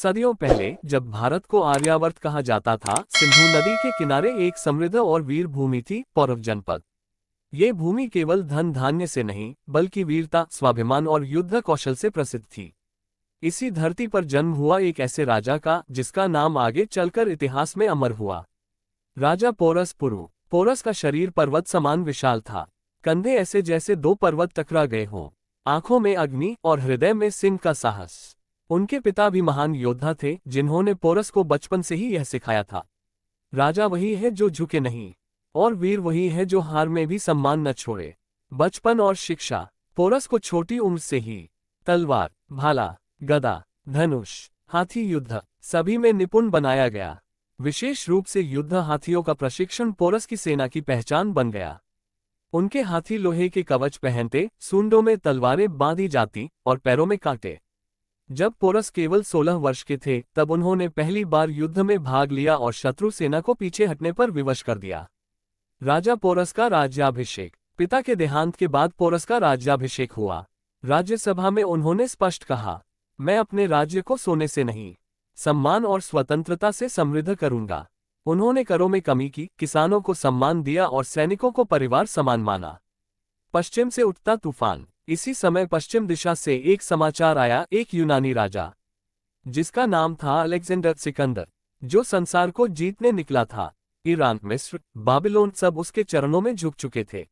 सदियों पहले जब भारत को आर्यावर्त कहा जाता था, सिंधु नदी के किनारे एक समृद्ध और वीर भूमि थी, पौरव जनपद। ये भूमि केवल धन धान्य से नहीं, बल्कि वीरता, स्वाभिमान और युद्ध कौशल से प्रसिद्ध थी। इसी धरती पर जन्म हुआ एक ऐसे राजा का, जिसका नाम आगे चलकर इतिहास में अमर हुआ। राजा पोरस पुरु। पोरस का शरीर पर्वत समान विशाल था। कंधे ऐसे जैसे दो पर्वत टकरा गए हों, आंखों में अग्नि और हृदय में सिंह का साहस। उनके पिता भी महान योद्धा थे, जिन्होंने पोरस को बचपन से ही यह सिखाया था। राजा वही है जो झुके नहीं, और वीर वही है जो हार में भी सम्मान न छोड़े। बचपन और शिक्षा। पोरस को छोटी उम्र से ही तलवार, भाला, गदा, धनुष, हाथी युद्ध सभी में निपुण बनाया गया। विशेष रूप से युद्ध हाथियों का प्रशिक्षण पोरस की सेना की पहचान बन गया। उनके हाथी लोहे के कवच पहनते, सूंडों में तलवारें बांधी जाती और पैरों में कांटे। जब पोरस केवल 16 वर्ष के थे, तब उन्होंने पहली बार युद्ध में भाग लिया और शत्रु सेना को पीछे हटने पर विवश कर दिया। राजा पोरस का राज्याभिषेक। पिता के देहांत के बाद पोरस का राज्याभिषेक हुआ। राज्यसभा में उन्होंने स्पष्ट कहा, मैं अपने राज्य को सोने से नहीं, सम्मान और स्वतंत्रता से समृद्ध करूंगा। उन्होंने करों में कमी की, किसानों को सम्मान दिया और सैनिकों को परिवार समान माना। पश्चिम से उठता तूफान। इसी समय पश्चिम दिशा से एक समाचार आया, एक यूनानी राजा, जिसका नाम था अलेक्जेंडर सिकंदर, जो संसार को जीतने निकला था। ईरान, मिस्र, बाबिलोन सब उसके चरणों में झुक चुके थे।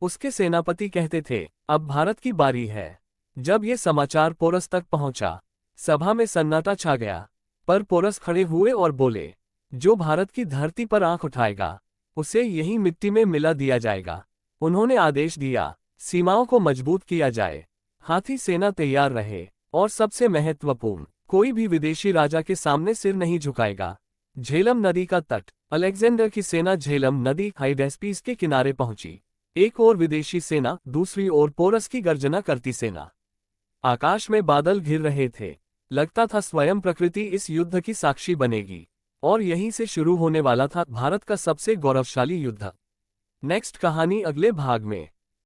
उसके सेनापति कहते थे, अब भारत की बारी है। जब ये समाचार पोरस तक पहुंचा, सभा में सन्नाटा छा गया। पर पोरस खड़े हुए और बोले, जो भारत की धरती पर आंख उठाएगा, उसे यही मिट्टी में मिला दिया जाएगा। उन्होंने आदेश दिया, सीमाओं को मजबूत किया जाए, हाथी सेना तैयार रहे, और सबसे महत्वपूर्ण, कोई भी विदेशी राजा के सामने सिर नहीं झुकाएगा। झेलम नदी का तट। अलेक्जेंडर की सेना झेलम नदी हाइडेस्पीस के किनारे पहुंची। एक ओर विदेशी सेना, दूसरी ओर पोरस की गर्जना करती सेना। आकाश में बादल घिर रहे थे। लगता था स्वयं प्रकृति इस युद्ध की साक्षी बनेगी। और यहीं से शुरू होने वाला था भारत का सबसे गौरवशाली युद्ध। नेक्स्ट कहानी अगले भाग में।